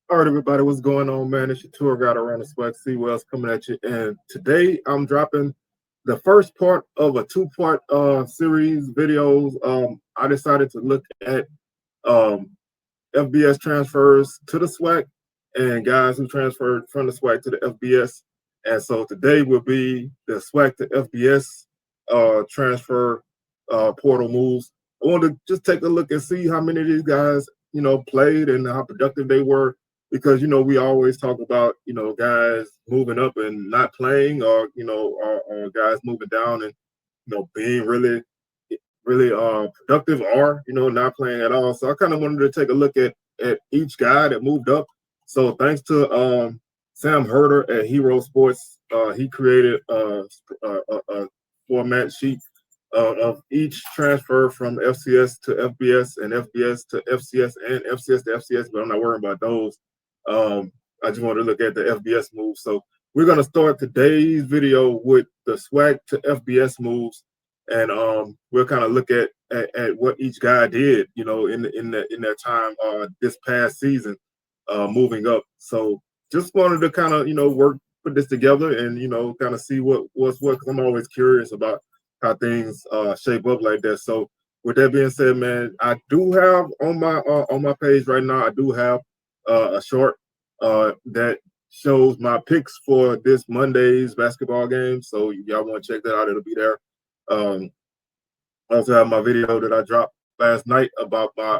All right, everybody, what's going on, man? It's your tour guide around the SWAC. See Wells coming at you. And today I'm dropping the first part of a two-part series videos. I decided to look at um, FBS transfers to the SWAC and guys who transferred from the SWAC to the FBS. And so today will be the SWAC to FBS transfer portal moves. I wanted to just take a look and see how many of these guys, played and how productive they were. Because, we always talk about, guys moving up and not playing or, or guys moving down and, being really productive or not playing at all. So I kind of wanted to take a look at each guy that moved up. So thanks to Sam Herder at Hero Sports, he created a format sheet of each transfer from FCS to FBS and FBS to FCS and FCS to FCS, but I'm not worrying about those. I just want to look at the FBS moves. So we're going to start today's video with the SWAC to FBS moves, and we'll kind of look at what each guy did, in their time this past season, moving up. So just wanted to kind of put this together and kind of see what's what. Because I'm always curious about how things shape up like that. So with that being said, man, I do have on my page right now, I do have a short that shows my picks for this Monday's basketball game. So y'all want to check that out, it'll be there. I also have my video that I dropped last night about my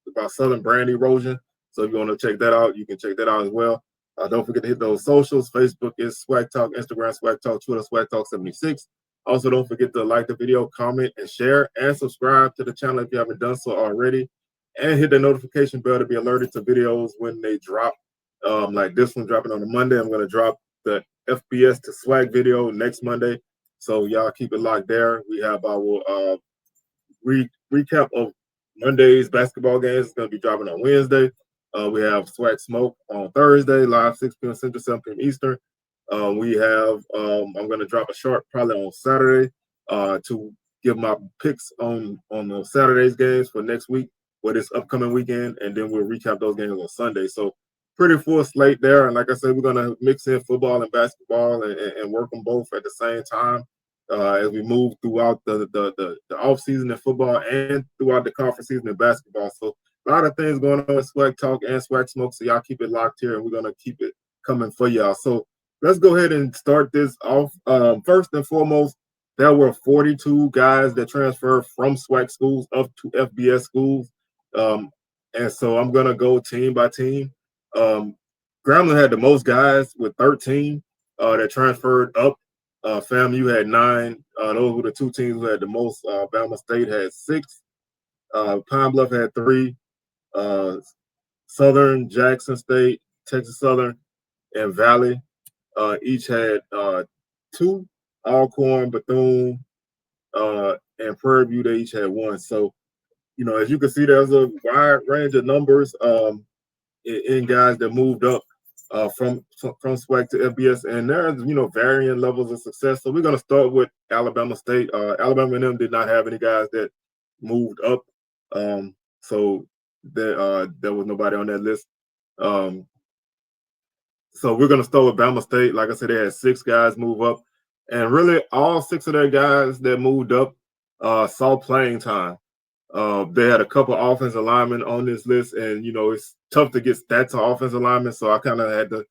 about Southern brand erosion. So if you want to check that out, you can check that out as well. Don't forget to hit those socials. Facebook is SWAC Talk, Instagram SWAC Talk, Twitter SWAC Talk 76. Also, don't forget to like the video, comment, and share, and subscribe to the channel if you haven't done so already. And hit the notification bell to be alerted to videos when they drop. Like this one dropping on a Monday. I'm going to drop the FBS to SWAC video next Monday. So y'all keep it locked there. We have our recap of Monday's basketball games. It's going to be dropping on Wednesday. We have SWAC Smoke on Thursday, live 6 p.m. Central, 7 p.m. Eastern. We have, I'm going to drop a short probably on Saturday to give my picks on the Saturday's games for next week, for this upcoming weekend, and then we'll recap those games on Sunday. So pretty full slate there. And like I said, we're going to mix in football and basketball and work them both at the same time as we move throughout the off season in football and throughout the conference season in basketball. So a lot of things going on with SWAC Talk and SWAC Smoke. So y'all keep it locked here, and we're going to keep it coming for y'all. So let's go ahead and start this off. First and foremost, there were 42 guys that transferred from SWAC schools up to FBS schools. And so I'm going to go team by team. Grambling had the most guys with 13 that transferred up. FAMU had 9. Those were the two teams who had the most. Bama State had 6. Pine Bluff had 3. Southern, Jackson State, Texas Southern, and Valley each had 2. Alcorn, Bethune, and Prairie View, they each had 1. So, as you can see, there's a wide range of numbers in guys that moved up from SWAC to FBS, and there's varying levels of success. So we're going to start with Alabama State. Alabama and them did not have any guys that moved up, so there was nobody on that list. So we're going to start with Bama State. Like I said, they had 6 guys move up, and really all 6 of their guys that moved up saw playing time. They had a couple offensive linemen on this list, and it's tough to get stats on offensive linemen, so I kind of had to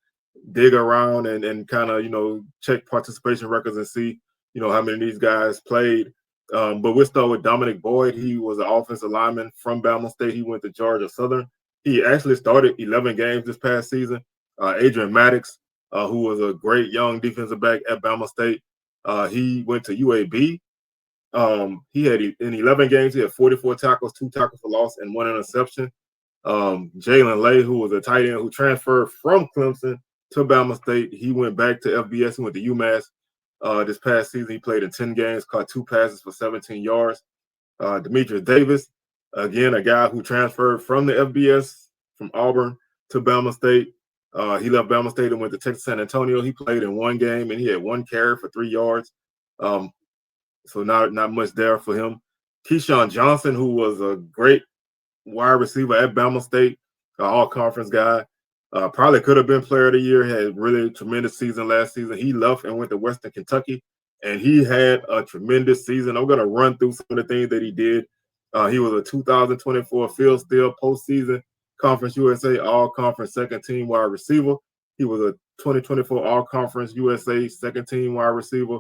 dig around and kind of check participation records and see how many of these guys played. But we'll start with Dominic Boyd. He was an offensive lineman from Bama State. He went to Georgia Southern. He actually started 11 games this past season. Adrian Maddox, who was a great young defensive back at Bama State, he went to UAB. He had in 11 games, he had 44 tackles, 2 tackles for loss, and 1 interception. Jalen Lay, who was a tight end who transferred from Clemson to Bama State, he went back to FBS. He went to UMass. This past season, he played in 10 games, caught 2 passes for 17 yards. Demetrius Davis, again, a guy who transferred from the FBS from Auburn to Bama State. He left Bama State and went to Texas San Antonio. He played in 1 game, and he had 1 carry for 3 yards. So not much there for him. Kesan Johnson, who was a great wide receiver at Bama State, all-conference guy. Probably could have been player of the year. Had really tremendous season last season. He left and went to Western Kentucky, and he had a tremendous season. I'm going to run through some of the things that he did. He was a 2024 Field Steel postseason Conference USA All-Conference second team wide receiver. He was a 2024 All-Conference USA second team wide receiver.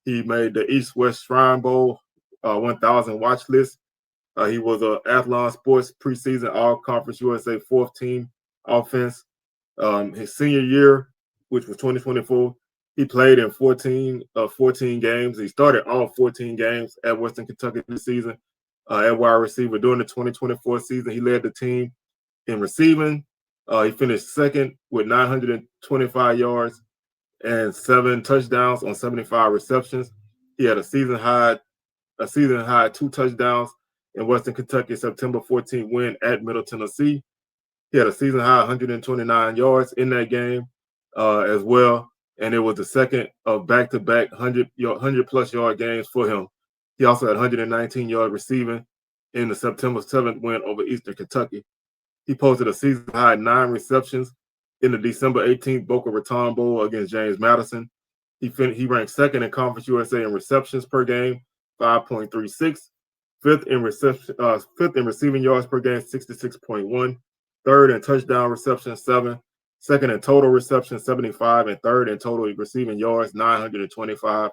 He made the East-West Shrine Bowl 1,000 watch list. He was a Athlon Sports preseason All-Conference USA fourth team offense. His senior year, which was 2024, he played in 14 games. He started all 14 games at Western Kentucky this season at wide receiver. During the 2024 season, he led the team in receiving. He finished second with 925 yards and 7 touchdowns on 75 receptions. He had a season high 2 touchdowns in Western Kentucky September 14 win at Middle Tennessee. He had a season high 129 yards in that game as well, and it was the second of back-to-back 100-plus yard games for him. He also had 119 yards receiving in the September 7th win over Eastern Kentucky. He posted a season high 9 receptions in the December 18th Boca Raton Bowl against James Madison. He ranked second in Conference USA in receptions per game, 5.36. Fifth in receiving yards per game, 66.1. Third in touchdown reception, 7. Second in total reception, 75. And third in total receiving yards, 925.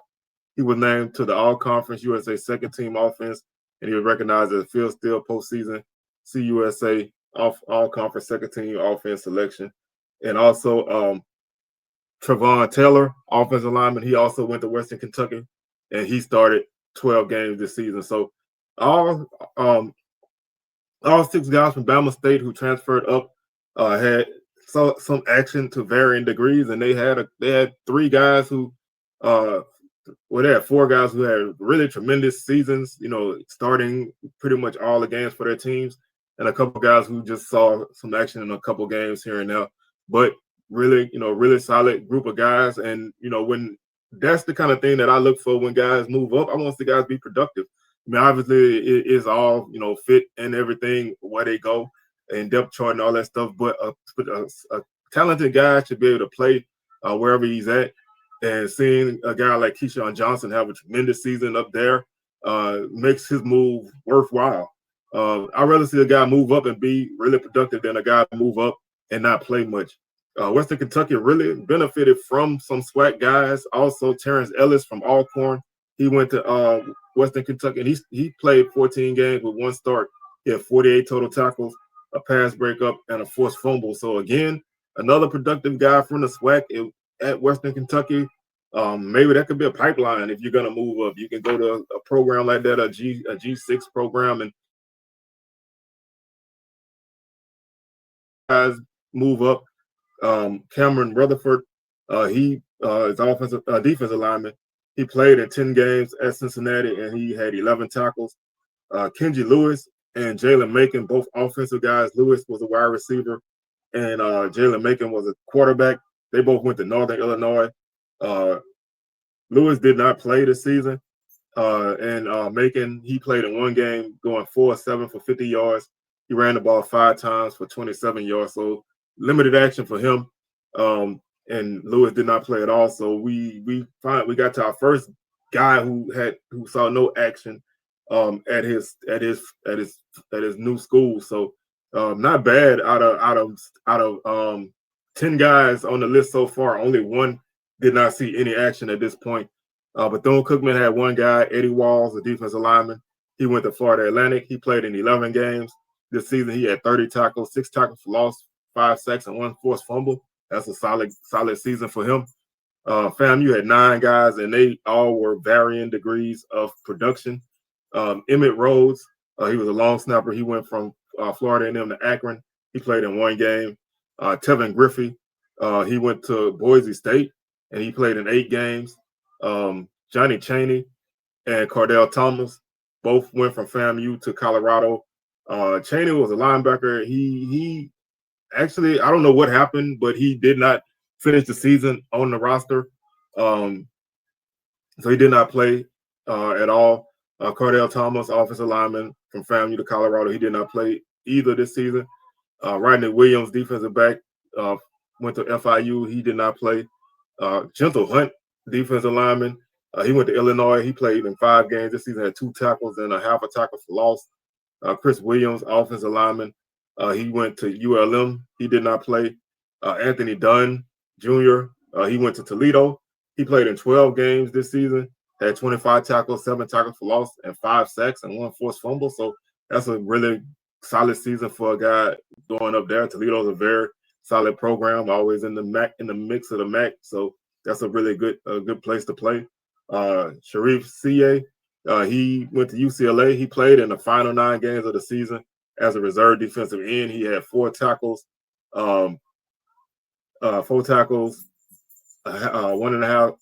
He was named to the All-Conference USA second team offense, and he was recognized as a Field Steel postseason CUSA All-Conference second team offense selection. And also Trevon Taylor, offensive lineman, he also went to Western Kentucky, and he started 12 games this season. So all 6 guys from Bama State who transferred up had some action to varying degrees, and they had 3 guys who they had 4 guys who had really tremendous seasons, starting pretty much all the games for their teams, and a couple guys who just saw some action in a couple games here and there. But really, really solid group of guys. And, when that's the kind of thing that I look for when guys move up, I want the guys to be productive. I mean, obviously, it is all, fit and everything, where they go and depth chart and all that stuff. But a talented guy should be able to play wherever he's at. And seeing a guy like Kesan Johnson have a tremendous season up there makes his move worthwhile. I'd rather see a guy move up and be really productive than a guy move up and not play much. Western Kentucky really benefited from some SWAC guys. Also, Terrence Ellis from Alcorn. He went to Western Kentucky, and he played 14 games with 1 start. He had 48 total tackles, a pass breakup, and a forced fumble. So, again, another productive guy from the SWAC at Western Kentucky. Maybe that could be a pipeline if you're going to move up. You can go to a program like that, a G6 program, and guys move up. Cameron Rutherford, he is defensive lineman. He played in 10 games at Cincinnati, and he had 11 tackles. Kenji Lewis and Jalen Macon, both offensive guys. Lewis was a wide receiver, and Jalen Macon was a quarterback. They both went to Northern Illinois. Lewis did not play this season, and Macon, he played in 1 game, going 4-7 for 50 yards. He ran the ball 5 times for 27 yards, so limited action for him. And Lewis did not play at all. So we got to our first guy who saw no action at his new school. So not bad. Out of 10 guys on the list so far, only 1 did not see any action at this point. Bethune-Cookman had 1 guy, Eddie Walls, a defensive lineman. He went to Florida Atlantic. He played in 11 games this season. He had 30 tackles, 6 tackles for loss, 5 sacks, and 1 forced fumble. That's a solid season for him. FAMU had 9 guys, and they all were varying degrees of production. Emmett Rhodes, he was a long snapper. He went from Florida A&M to Akron. He played in 1 game. Tevin Griffey, he went to Boise State, and he played in 8 games. Johnny Chaney and Cardell Thomas both went from FAMU to Colorado. Chaney was a linebacker. He actually, I don't know what happened, but he did not finish the season on the roster. So he did not play at all. Cardell Thomas, offensive lineman from FAMU to Colorado, he did not play either this season. Rodney Williams, defensive back, went to FIU. He did not play. Gentle Hunt, defensive lineman. He went to Illinois. He played in 5 games this season, had 2 tackles and a half a tackle for loss. Chris Williams, offensive lineman. He went to ULM. He did not play. Anthony Dunn Jr. He went to Toledo. He played in 12 games this season, had 25 tackles, 7 tackles for loss, and 5 sacks and 1 forced fumble. So that's a really solid season for a guy going up there. Toledo's a very solid program, always in the mix of the MAC. So that's a really good place to play. Sharif CA, he went to UCLA. He played in the final 9 games of the season as a reserve defensive end. He had 4 tackles, 4 tackles, a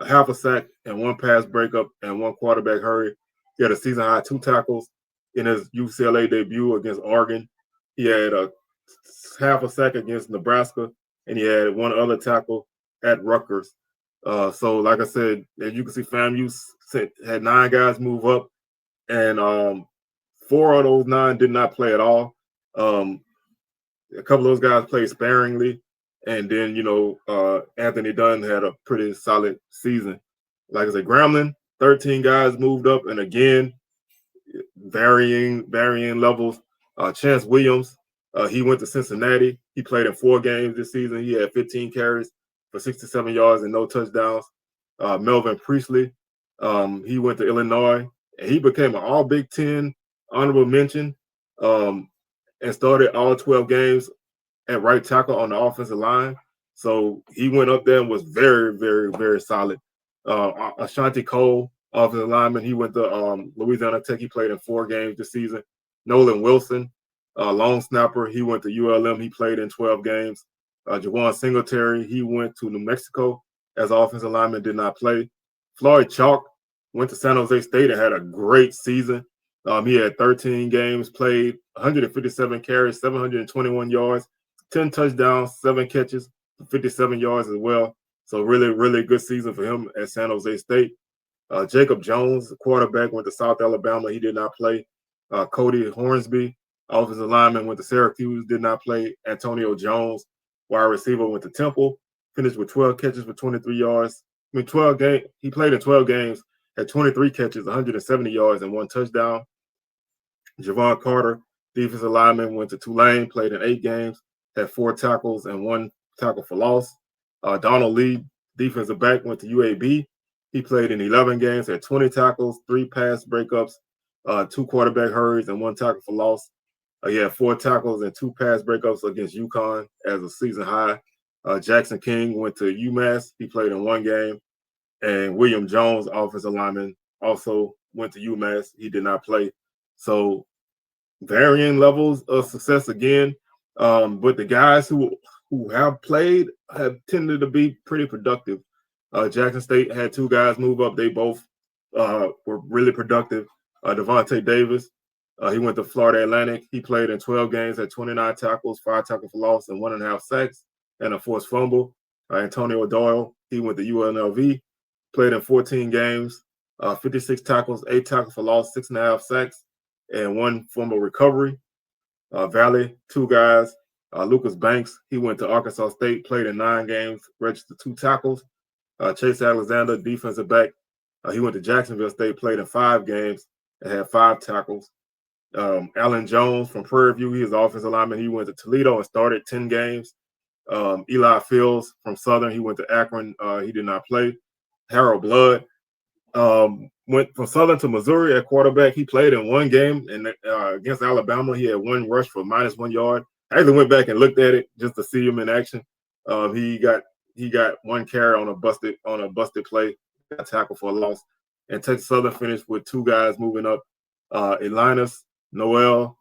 half a sack, and 1 pass breakup and 1 quarterback hurry. He had a season high 2 tackles in his UCLA debut against Oregon. He had a half a sack against Nebraska, and he had 1 other tackle at Rutgers. So, like I said, as you can see, FAMU had 9 guys move up, and 4 of those 9 did not play at all. A couple of those guys played sparingly, and then Anthony Dunn had a pretty solid season. Like I said, Grambling, 13 guys moved up, and again, varying levels. Chance Williams, he went to Cincinnati. He played in 4 games this season. He had 15 carries for 67 yards and no touchdowns. Melvin Priestley, he went to Illinois, and he became an all Big Ten honorable mention, and started all 12 games at right tackle on the offensive line. So he went up there and was very, very, very solid. Ashanti Cole, offensive lineman, he went to Louisiana Tech. He played in 4 games this season. Nolan Wilson, long snapper, he went to ULM. He played in 12 games. Jawan Singletary, he went to New Mexico as offensive lineman, did not play. Floyd Chalk went to San Jose State and had a great season. He had 13 games played, 157 carries, 721 yards, 10 touchdowns, 7 catches, 57 yards as well. So really, really good season for him at San Jose State. Jacob Jones, the quarterback, went to South Alabama. He did not play. Cody Hornsby, offensive lineman, went to Syracuse, did not play. Antonio Jones, wide receiver, went to Temple, finished with 12 catches for 23 yards. He played in 12 games, had 23 catches, 170 yards, and 1 touchdown. Javon Carter, defensive lineman, went to Tulane, played in 8 games, had 4 tackles and 1 tackle for loss. Donald Lee, defensive back, went to UAB. He played in 11 games, had 20 tackles, 3 pass breakups, 2 quarterback hurries, and 1 tackle for loss. He had 4 tackles and 2 pass breakups against UConn as a season high. Jackson King went to UMass. He played in 1 game. And William Jones, offensive lineman, also went to UMass. He did not play. So varying levels of success again. But the guys who have played have tended to be pretty productive. Jackson State had 2 guys move up. They both were really productive. Devontae Davis, he went to Florida Atlantic. He played in 12 games, had 29 tackles, 5 tackles for loss, and 1.5 sacks, and a forced fumble. Antonio Doyle, he went to UNLV, played in 14 games, 56 tackles, 8 tackles for loss, 6.5 sacks, and 1 fumble recovery. Valley, 2 guys. Lucas Banks, he went to Arkansas State, played in 9 games, registered 2 tackles. Chase Alexander, defensive back, he went to Jacksonville State, played in 5 games, and had 5 tackles. Alan Jones from Prairie View, he was the offensive lineman. He went to Toledo and started 10 games. Eli Fields from Southern, he went to Akron. He did not play. Harold Blood went from Southern to Missouri at quarterback. He played in 1 game, and against Alabama, he had 1 rush for -1 yard. I actually went back and looked at it just to see him in action. He got 1 carry on a busted play, got tackled for a loss. And Texas Southern finished with 2 guys moving up. Elinus Noel,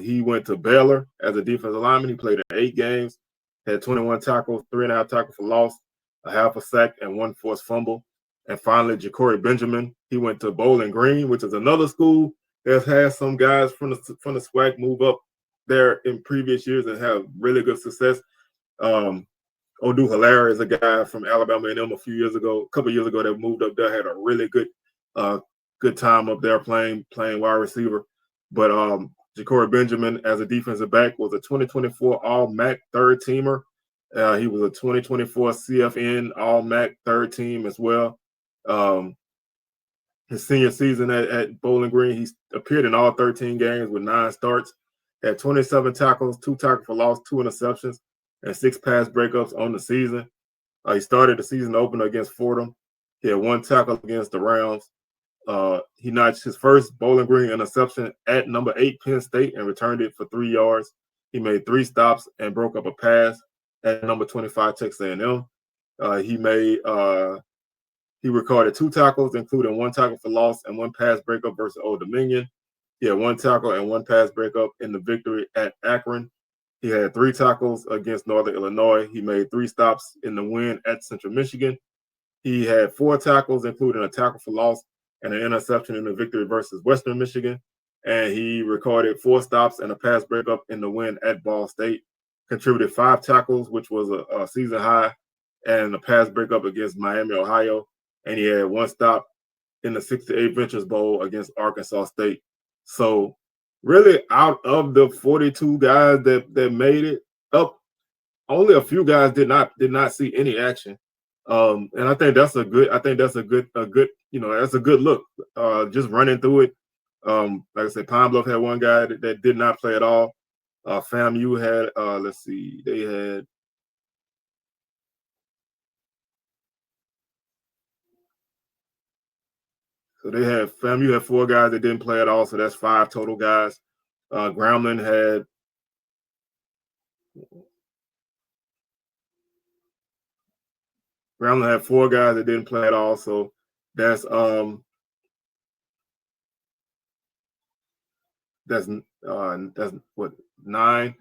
he went to Baylor as a defensive lineman. He played in 8 games, had 21 tackles, 3.5 tackles for loss, a half a sack, and 1 forced fumble. And finally, Ja'Cory Benjamin, he went to Bowling Green, which is another school that has some guys from the SWAC move up there in previous years and have really good success. Odu Hilaire is a guy from Alabama A&M a couple years ago that moved up there, had a really good time up there playing wide receiver. But Ja'Cory Benjamin, as a defensive back, was a 2024 All-MAC third teamer. He was a 2024 CFN All-MAC third team as well. His senior season at Bowling Green, he appeared in all 13 games with 9 starts, had 27 tackles, 2 tackles for loss, 2 interceptions, and 6 pass breakups on the season. He started the season opener against Fordham. He had 1 tackle against the Rams. He notched his first Bowling Green interception at number 8 Penn State and returned it for 3 yards. He made 3 stops and broke up a pass at number 25 Texas A&M. He recorded 2 tackles, including 1 tackle for loss and 1 pass breakup versus Old Dominion. He had 1 tackle and 1 pass breakup in the victory at Akron. He had 3 tackles against Northern Illinois. He made 3 stops in the win at Central Michigan. He had 4 tackles, including a tackle for loss and an interception in the victory versus Western Michigan. And he recorded 4 stops and a pass breakup in the win at Ball State. Contributed 5 tackles, which was a season high, and a pass breakup against Miami, Ohio. And he had 1 stop in the 68 Ventures Bowl against Arkansas State. So really, out of the 42 guys that made it up, only a few guys did not see any action. And I think that's a good look. Just running through it. Like I said, Pine Bluff had 1 guy that did not play at all. FAMU had FAMU had 4 guys that didn't play at all, so that's 5 total guys. Grambling had 4 guys that didn't play at all, so that's what, 9.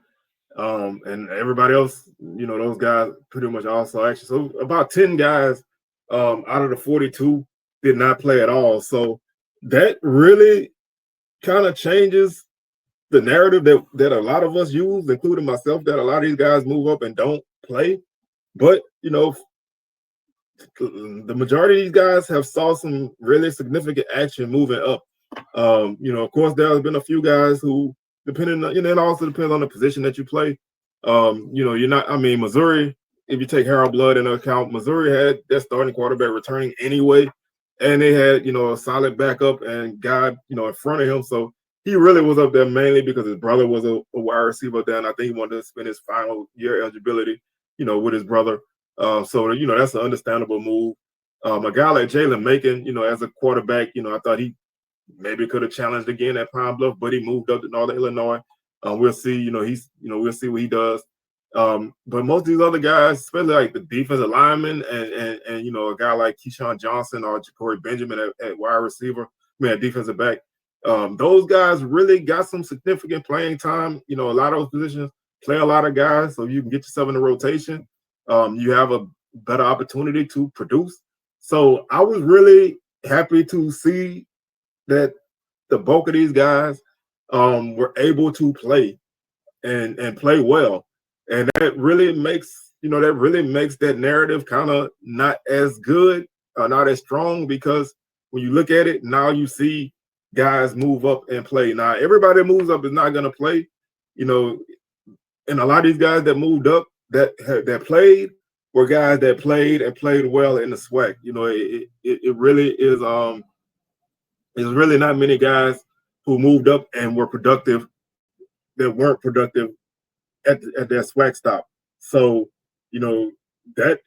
And everybody else, those guys pretty much also actually. So about 10 guys out of the 42 did not play at all. So that really kind of changes the narrative that a lot of us use, including myself, that a lot of these guys move up and don't play. But, the majority of these guys have saw some really significant action moving up. Of course, there have been a few guys who, depending on, it also depends on the position that you play. Missouri, if you take Harold Blood into account, Missouri had their starting quarterback returning anyway. And they had, a solid backup and guy, in front of him. So he really was up there mainly because his brother was a wide receiver there. And I think he wanted to spend his final year eligibility, with his brother. So that's an understandable move. A guy like Jalen Macon, as a quarterback, I thought he maybe could have challenged again at Pine Bluff, but he moved up to Northern Illinois. We'll see, we'll see what he does. But most of these other guys, especially like the defensive linemen and a guy like Kesan Johnson or Ja'Cory Benjamin at wide receiver, at defensive back, those guys really got some significant playing time. A lot of those positions play a lot of guys, so you can get yourself in the rotation. You have a better opportunity to produce. So I was really happy to see that the bulk of these guys were able to play and play well. And that really makes that narrative kind of not as good, not as strong, because when you look at it, now you see guys move up and play. Now, everybody that moves up is not going to play, and a lot of these guys that moved up that played were guys that played and played well in the SWAC. It really is there's really not many guys who moved up and were productive that weren't productive at their SWAC stop. So, that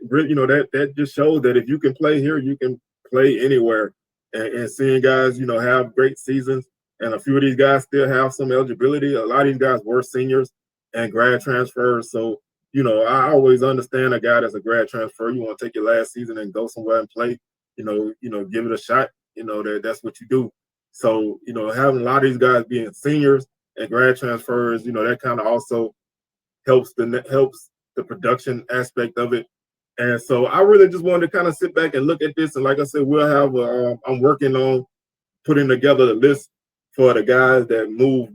just shows that if you can play here, you can play anywhere. And seeing guys, have great seasons, and a few of these guys still have some eligibility. A lot of these guys were seniors and grad transfers. So, I always understand a guy that's a grad transfer. You want to take your last season and go somewhere and play, give it a shot. That's what you do. So, having a lot of these guys being seniors and grad transfers, that kind of also helps the production aspect of it. And so I really just wanted to kind of sit back and look at this. And like I said, we'll have I'm working on putting together a list for the guys that moved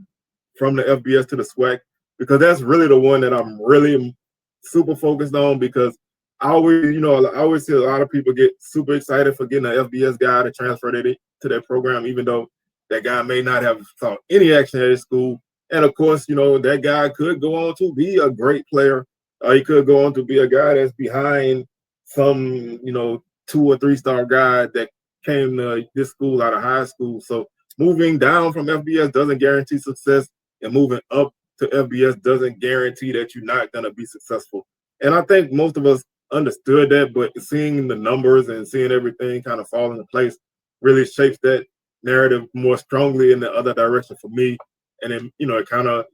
from the FBS to the SWAC, because that's really the one that I'm really super focused on, because I always see a lot of people get super excited for getting an FBS guy to transfer to their program, even though That guy may not have saw any action at his school. And of course, you know, that guy could go on to be a great player. He could go on to be a guy that's behind some, you know, 2 or 3 star guy that came to this school out of high school. So moving down from FBS doesn't guarantee success, and moving up to FBS doesn't guarantee that you're not going to be successful. And I think most of us understood that, but seeing the numbers and seeing everything kind of fall into place really shapes that narrative more strongly in the other direction for me. And then, you know, it kind of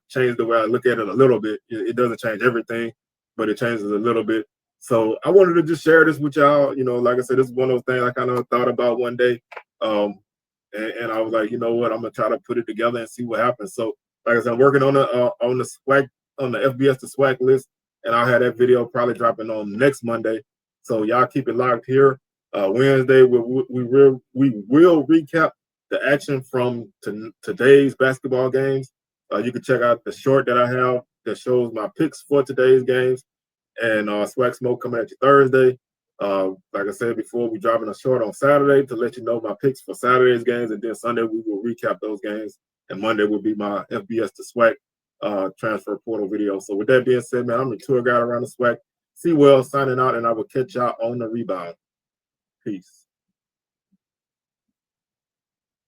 changed the way I look at it a little bit. It doesn't change everything, but it changes a little bit. So I wanted to just share this with y'all. You know, like I said, this is one of those things I kind of thought about one day. And I was like, you know what, I'm gonna try to put it together and see what happens. So, like I said, I'm working on the SWAC, on the FBS to SWAC list, and I'll have that video probably dropping on next Monday. So y'all keep it locked here. Wednesday, we will recap the action from today's basketball games. You can check out the short that I have that shows my picks for today's games, and SWAC Smoke coming at you Thursday. Like I said before, we're dropping a short on Saturday to let you know my picks for Saturday's games, and then Sunday we will recap those games, and Monday will be my FBS to SWAC transfer portal video. So with that being said, man, I'm the tour guide around the SWAC. See Well signing out, and I will catch y'all on the rebound. Peace.